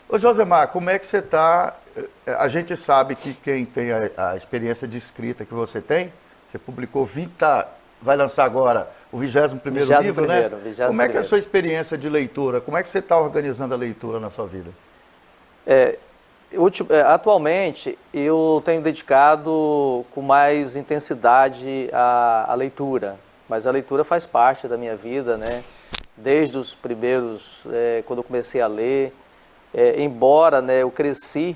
Ô Josemar, como é que você está? A gente sabe que quem tem a experiência de escrita que você publicou 20, vai lançar agora o 21º livro, né? 21º, Como é que é a 21º. sua experiência de leitura? Como é que você está organizando a leitura na sua vida? Atualmente, eu tenho dedicado com mais intensidade à leitura, mas a leitura faz parte da minha vida, né? Desde os primeiros, quando eu comecei a ler, embora, né, eu cresci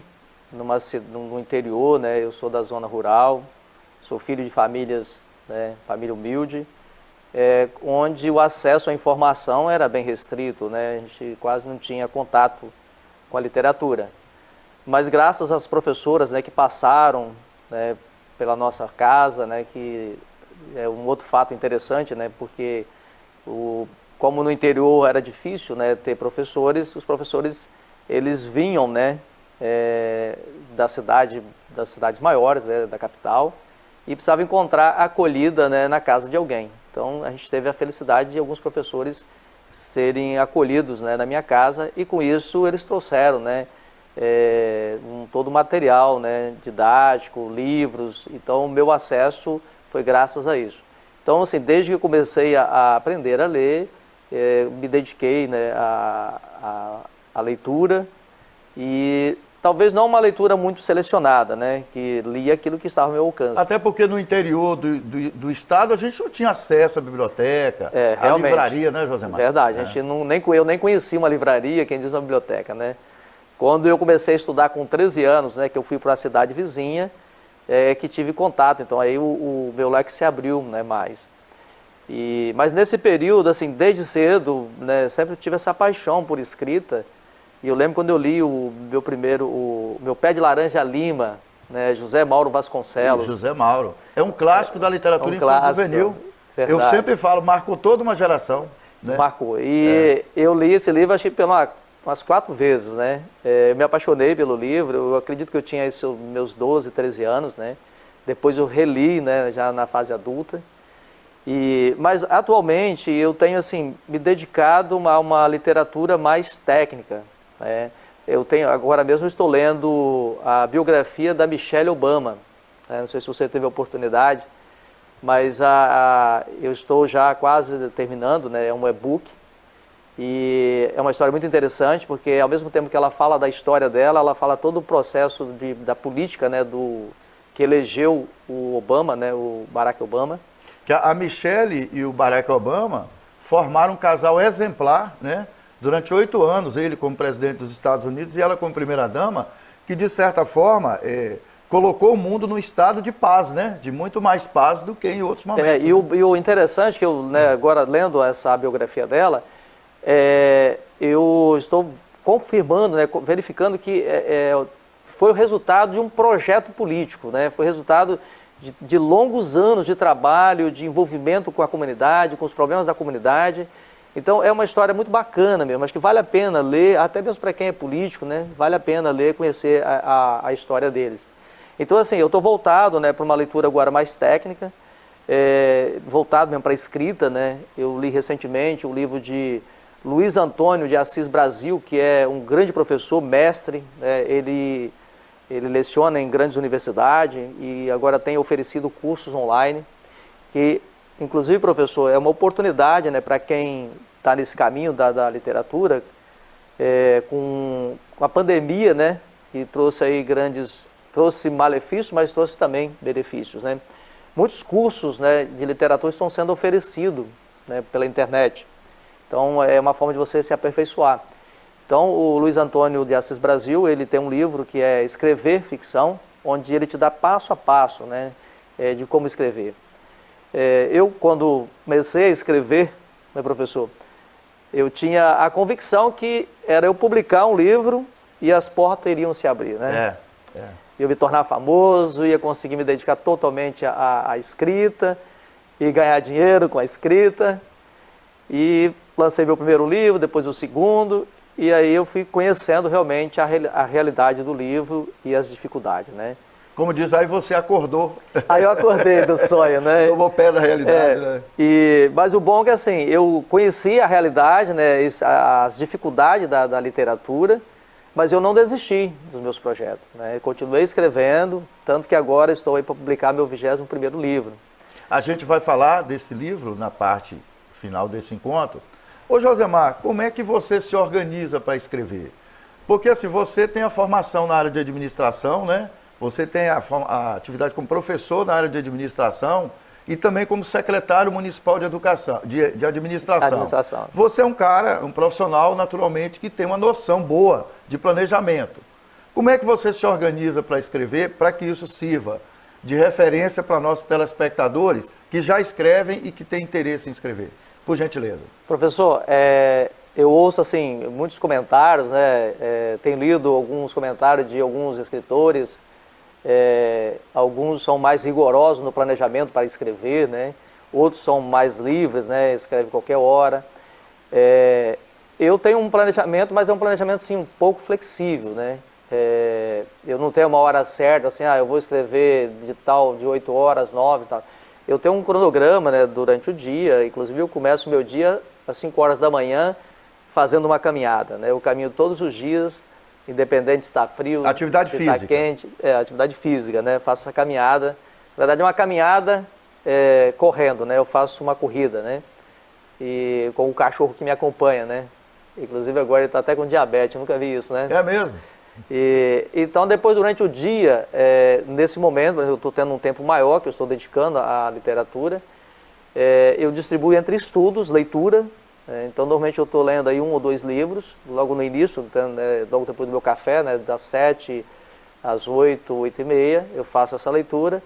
no interior, né? Eu sou da zona rural, sou filho de famílias, né, família humilde, onde o acesso à informação era bem restrito, né? A gente quase não tinha contato com a literatura. Mas graças às professoras, né, que passaram, né, pela nossa casa, né, que é um outro fato interessante, né, porque como no interior era difícil, né, ter professores, os professores eles vinham, né, das cidades maiores, né, da capital, e precisavam encontrar acolhida, né, na casa de alguém. Então a gente teve a felicidade de alguns professores serem acolhidos, né, na minha casa, e com isso eles trouxeram, né, todo o material, né, didático, livros. Então o meu acesso foi graças a isso. Então, assim, desde que eu comecei a aprender a ler, me dediquei, né, à leitura, e talvez não uma leitura muito selecionada, né, que lia aquilo que estava ao meu alcance. Até porque no interior do estado a gente não tinha acesso à biblioteca, à realmente, livraria, né, Josemar? Verdade, a gente eu nem conhecia uma livraria, quem diz uma biblioteca, né? Quando eu comecei a estudar com 13 anos, né, que eu fui para a cidade vizinha, que tive contato, então aí o meu leque se abriu, né, mais. Mas nesse período, assim, desde cedo, né, sempre tive essa paixão por escrita, e eu lembro quando eu li o meu Pé de Laranja Lima, né, José Mauro Vasconcelos. José Mauro. É um clássico da literatura infanto-juvenil. Eu sempre falo, marcou toda uma geração. Né? Marcou. E eu li esse livro, acho que umas 4 vezes, né? Eu me apaixonei pelo livro, eu acredito que eu tinha meus 12, 13 anos, né? Depois eu reli, né, já na fase adulta. Mas atualmente eu tenho, assim, me dedicado a uma literatura mais técnica, né? Agora mesmo eu estou lendo a biografia da Michelle Obama, né? Não sei se você teve a oportunidade, mas eu estou já quase terminando, né? É um e-book. E é uma história muito interessante, porque ao mesmo tempo que ela fala da história dela, ela fala todo o processo da política, né, que elegeu o Obama, né, o Barack Obama. Que a Michelle e o Barack Obama formaram um casal exemplar, né, durante 8 anos, ele como presidente dos Estados Unidos e ela como primeira-dama, que de certa forma colocou o mundo num estado de paz, né, de muito mais paz do que em outros momentos. E o interessante que eu, né, agora lendo essa biografia dela, eu estou confirmando, né, verificando que foi o resultado de um projeto político, né, foi resultado de longos anos de trabalho, de envolvimento com a comunidade, com os problemas da comunidade. Então é uma história muito bacana mesmo, acho que vale a pena ler, até mesmo para quem é político, né, vale a pena ler, conhecer a história deles. Então, assim, eu estou voltado, né, para uma leitura agora mais técnica, voltado mesmo para a escrita, né. Eu li recentemente o livro de Luiz Antônio de Assis Brasil, que é um grande professor, mestre, né? Ele leciona em grandes universidades e agora tem oferecido cursos online, que, inclusive, professor, é uma oportunidade, né, para quem está nesse caminho da literatura, com a pandemia, né, que trouxe aí trouxe malefícios, mas trouxe também benefícios, né. Muitos cursos, né, de literatura estão sendo oferecidos, né, pela internet. Então, é uma forma de você se aperfeiçoar. Então, o Luiz Antônio de Assis Brasil, ele tem um livro que é Escrever Ficção, onde ele te dá passo a passo, né, de como escrever. Eu, quando comecei a escrever, né, professor, eu tinha a convicção que era eu publicar um livro e as portas iriam se abrir, né? Eu me tornar famoso, ia conseguir me dedicar totalmente à escrita e ganhar dinheiro com a escrita. E lancei meu primeiro livro, depois o segundo, e aí eu fui conhecendo realmente a realidade do livro e as dificuldades, né? Como diz, aí você acordou. Aí eu acordei do sonho, né? Tomou pé da realidade, né? Mas o bom é que, assim, eu conheci a realidade, né, as dificuldades da literatura, Mas eu não desisti dos meus projetos, né? Eu continuei escrevendo, tanto que agora estou aí para publicar meu 21º livro. A gente vai falar desse livro na parte final desse encontro. Ô Josemar, como é que você se organiza para escrever? Porque assim, você tem a formação na área de administração, né? Você tem a atividade como professor na área de administração e também como secretário municipal de educação, de administração. Você é um cara, um profissional, naturalmente, que tem uma noção boa de planejamento. Como é que você se organiza para escrever, para que isso sirva de referência para nossos telespectadores que já escrevem e que têm interesse em escrever? Por gentileza. Professor, eu ouço assim muitos comentários, né? Tenho lido alguns comentários de alguns escritores. Alguns são mais rigorosos no planejamento para escrever, né? Outros são mais livres, né? Escreve qualquer hora. Eu tenho um planejamento, mas é um planejamento assim, um pouco flexível, né? Eu não tenho uma hora certa, assim, eu vou escrever de 8 horas, 9 e tal. Eu tenho um cronograma, né, durante o dia, inclusive eu começo o meu dia às 5 horas da manhã fazendo uma caminhada, né? Eu caminho todos os dias, independente se está frio, atividade se física. está quente. Atividade física, né? Faço essa caminhada. Na verdade é uma caminhada correndo, né? Eu faço uma corrida, né? E com o cachorro que me acompanha, né? Inclusive agora ele está até com diabetes, eu nunca vi isso, né? É mesmo? Então depois durante o dia, nesse momento, eu estou tendo um tempo maior que eu estou dedicando à literatura, eu distribuo entre estudos, leitura. Então normalmente eu estou lendo aí 1 ou 2 livros, logo no início, logo depois do meu café, né, das 7 às 8, 8 e meia, eu faço essa leitura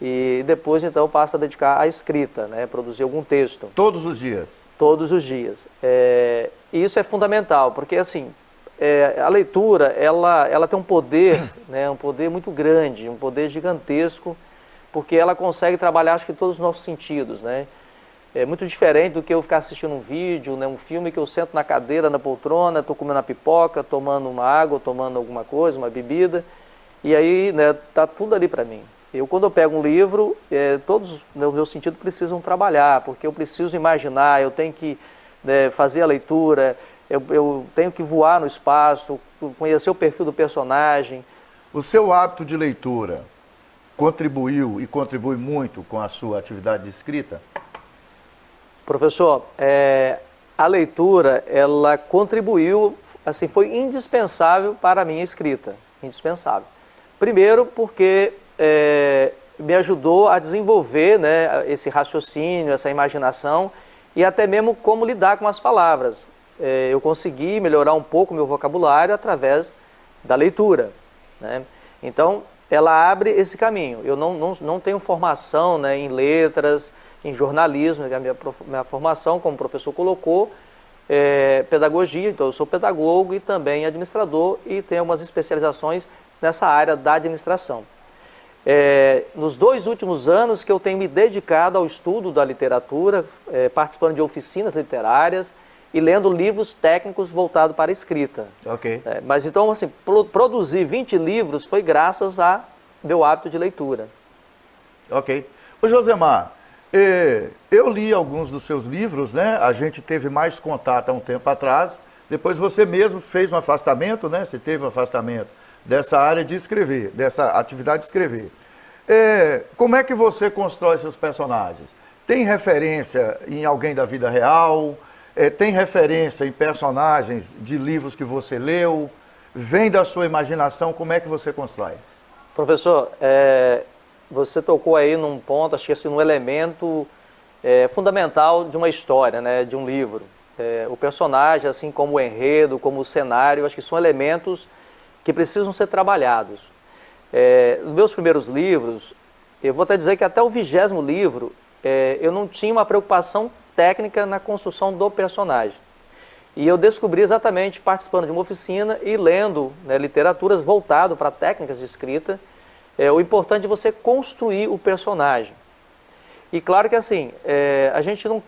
e depois então eu passo a dedicar à escrita, né, produzir algum texto. Todos os dias? Todos os dias. E isso é fundamental, porque assim, a leitura, ela tem um poder, né, um poder muito grande, um poder gigantesco, porque ela consegue trabalhar, acho que, todos os nossos sentidos, né? É muito diferente do que eu ficar assistindo um vídeo, né, um filme que eu sento na cadeira, na poltrona, estou comendo uma pipoca, tomando uma água, tomando alguma coisa, uma bebida, e aí, né, tá tudo ali para mim. Quando eu pego um livro, todos os meus sentidos precisam trabalhar, porque eu preciso imaginar, eu tenho que, né, fazer a leitura, eu tenho que voar no espaço, conhecer o perfil do personagem. O seu hábito de leitura contribuiu e contribui muito com a sua atividade de escrita? Professor, a leitura, ela contribuiu, assim, foi indispensável para a minha escrita, indispensável. Primeiro porque me ajudou a desenvolver, né, esse raciocínio, essa imaginação e até mesmo como lidar com as palavras. Eu consegui melhorar um pouco o meu vocabulário através da leitura, né? Então, ela abre esse caminho. Eu não tenho formação, né, em letras, em jornalismo, que a minha formação, como o professor colocou, pedagogia, então eu sou pedagogo e também administrador e tenho umas especializações nessa área da administração. Nos 2 últimos anos que eu tenho me dedicado ao estudo da literatura, participando de oficinas literárias, e lendo livros técnicos voltados para a escrita. Ok. Mas então, assim, produzir 20 livros foi graças a meu hábito de leitura. Ok. Ô Josemar, eu li alguns dos seus livros, né? A gente teve mais contato há um tempo atrás. Depois você mesmo fez um afastamento, né? Você teve um afastamento dessa área de escrever, dessa atividade de escrever. Como é que você constrói seus personagens? Tem referência em alguém da vida real? Tem referência em personagens de livros que você leu? Vem da sua imaginação? Como é que você constrói? Professor, você tocou aí num ponto, acho que assim, num elemento fundamental de uma história, né, de um livro. O personagem, assim como o enredo, como o cenário, acho que são elementos que precisam ser trabalhados. Nos meus primeiros livros, eu vou até dizer que até o 20º livro, eu não tinha uma preocupação técnica na construção do personagem. E eu descobri exatamente participando de uma oficina e lendo, né, literaturas voltadas para técnicas de escrita, o importante é você construir o personagem. E claro que assim, a gente não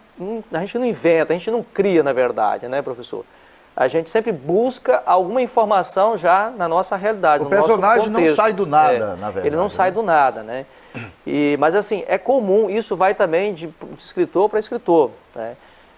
inventa, a gente não cria, na verdade, né, professor? A gente sempre busca alguma informação já na nossa realidade, o personagem não sai do nada, na verdade. Ele não sai do nada, né? Mas assim, é comum, isso vai também de escritor para escritor, né?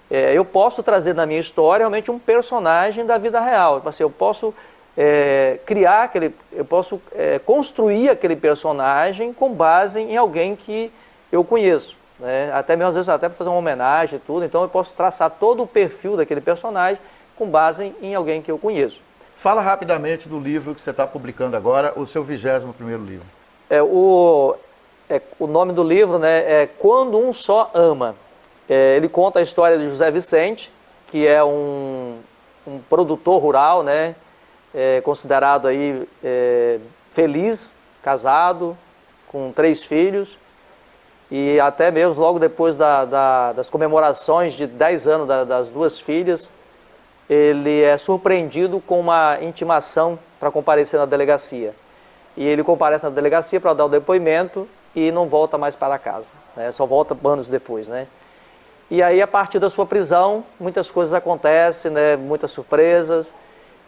Eu posso trazer na minha história realmente um personagem da vida real. Assim, eu posso eu posso construir aquele personagem com base em alguém que eu conheço, né? Até mesmo às vezes até para fazer uma homenagem e tudo, então eu posso traçar todo o perfil daquele personagem com base em alguém que eu conheço. Fala rapidamente do livro que você está publicando agora, o seu 21º livro. O nome do livro, né, é Quando um Só Ama. Ele conta a história de José Vicente, que é um produtor rural, né, considerado aí feliz, casado, com 3 filhos, e até mesmo logo depois das comemorações de 10 anos das 2 filhas, ele é surpreendido com uma intimação para comparecer na delegacia. E ele comparece na delegacia para dar o depoimento e não volta mais para casa, né? Só volta anos depois, né? E aí, a partir da sua prisão, muitas coisas acontecem, né? Muitas surpresas,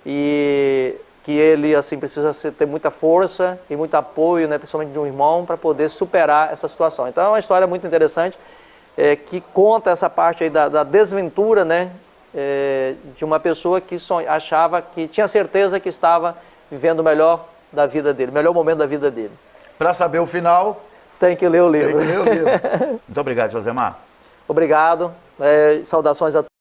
e que ele assim precisa ter muita força e muito apoio, né? Principalmente de um irmão, para poder superar essa situação. Então é uma história muito interessante, que conta essa parte aí da desventura, né? De uma pessoa que achava, que tinha certeza que estava vivendo o melhor da vida dele, o melhor momento da vida dele. Para saber o final, tem que ler o livro. Tem que ler o livro. Muito obrigado, Josemar. Obrigado. Saudações a todos.